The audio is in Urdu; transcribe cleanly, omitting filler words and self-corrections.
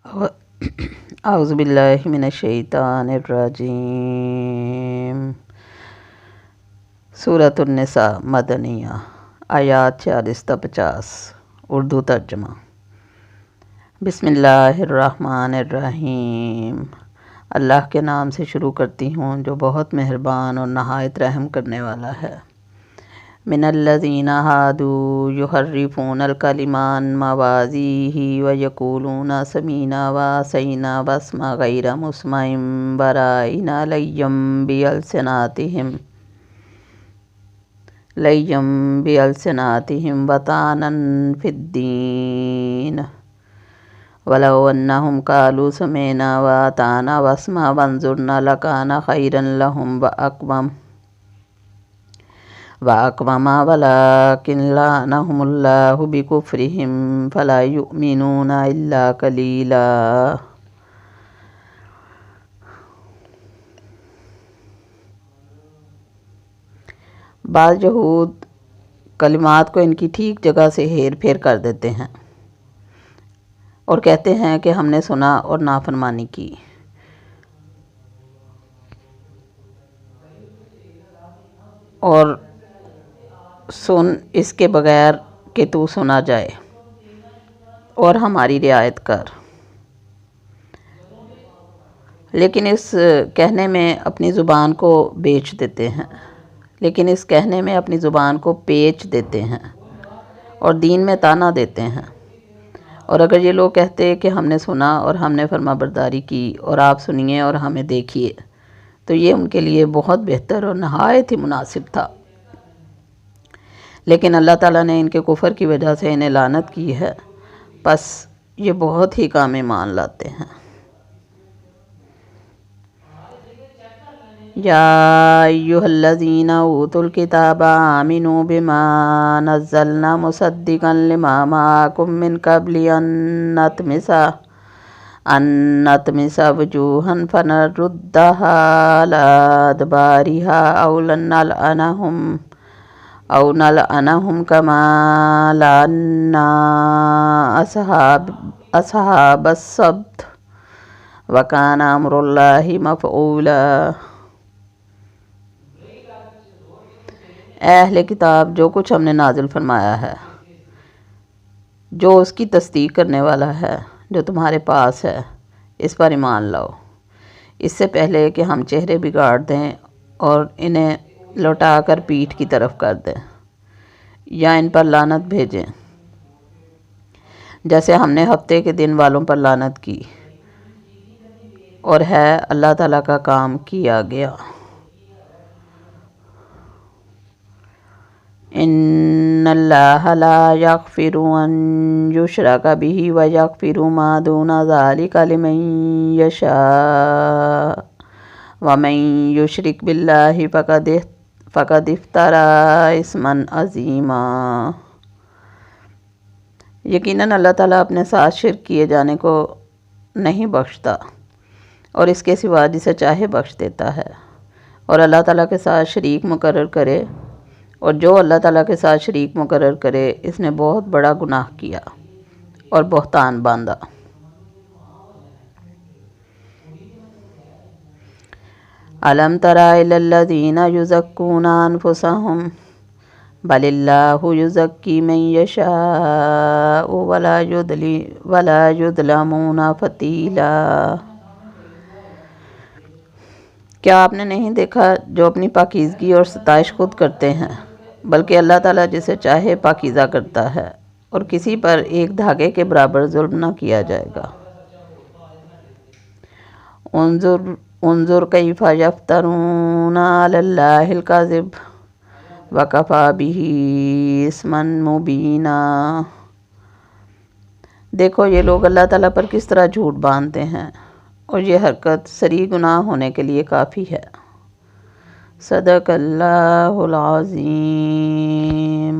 اعوذ باللہ من الشیطان الرجیم۔ سورۃ النساء مدنیہ، آیات 40 تا 50، اردو ترجمہ۔ بسم اللہ الرحمن الرحیم۔ اللہ کے نام سے شروع کرتی ہوں جو بہت مہربان اور نہایت رحم کرنے والا ہے۔ من الذین ہادوا یحرفون الکلم عن مواضعہ ویقولون سمعنا وعصینا واسمع غیر مسمع یراؤون لیا بألسنتہم وطعنا فی الدین ولو انہم قالوا سمعنا واطعنا واسمع وانظرنا لکان خیرا لہم وأقوم ولکن لعنہم اللہ بکفرہم فلا یؤمنون الا قلیلا۔ بعض یہود کلمات کو ان کی ٹھیک جگہ سے ہیر پھیر کر دیتے ہیں اور کہتے ہیں کہ ہم نے سنا اور نافرمانی کی۔ اور سن اس کے بغیر کہ تو سنا جائے اور ہماری رعایت کر، لیکن اس کہنے میں اپنی زبان کو پیچ دیتے ہیں اور دین میں طعنہ دیتے ہیں۔ اور اگر یہ لوگ کہتے کہ ہم نے سنا اور ہم نے فرما برداری کی اور آپ سنیے اور ہمیں دیکھیے تو یہ ان کے لیے بہت بہتر اور نہایت ہی مناسب تھا، لیکن اللہ تعالیٰ نے ان کے کفر کی وجہ سے انہیں لعنت کی ہے، پس یہ بہت ہی کم ایمان لاتے ہیں۔ یا ایھا الذین اوتوا الکتاب آمنوا بما نزلنا مصدقا لما معکم من قبل ان نطمس وجوہا فنردها علی ادبارها او نلعنہم کما لعنا اصحاب السبت وکان امر اللہ مفعولا۔ اے اہل کتاب، جو کچھ ہم نے نازل فرمایا ہے، جو اس کی تصدیق کرنے والا ہے جو تمہارے پاس ہے، اس پر ایمان لاؤ، اس سے پہلے کہ ہم چہرے بگاڑ دیں اور انہیں لوٹا کر پیٹھ کی طرف کر دیں یا ان پر لعنت بھیجیں، جیسے ہم نے ہفتے کے دن والوں پر لعنت کی، اور ہے اللہ تعالیٰ کا کام کیا گیا۔ ان اللہ لا یغفر ان یشرک بہ ویغفر ما دون ذلک لمن یشاء ومن یشرک باللہ فقد افتری اثما عظیما۔ یقیناً اللہ تعالیٰ اپنے ساتھ شرک کیے جانے کو نہیں بخشتا اور اس کے سوا جسے چاہے بخش دیتا ہے، اور اللہ تعالیٰ کے ساتھ شریک مقرر کرے، اور جو اللہ تعالیٰ کے ساتھ شریک مقرر کرے اس نے بہت بڑا گناہ کیا اور بہتان باندھا۔ الم تر الی الذین یزکون انفسہم بل اللہ یزکی من یشاء ولا یظلمون فتیلا۔ کیا آپ نے نہیں دیکھا جو اپنی پاکیزگی اور ستائش خود کرتے ہیں، بلکہ اللہ تعالیٰ جسے چاہے پاکیزہ کرتا ہے اور کسی پر ایک دھاگے کے برابر ظلم نہ کیا جائے گا۔ انظر کیف یفترون علی اللہ الکذب وکفی بہ اثما مبینا۔ دیکھو یہ لوگ اللہ تعالیٰ پر کس طرح جھوٹ باندھتے ہیں، اور یہ حرکت صریح گناہ ہونے کے لیے کافی ہے۔ صدق اللہ العظیم۔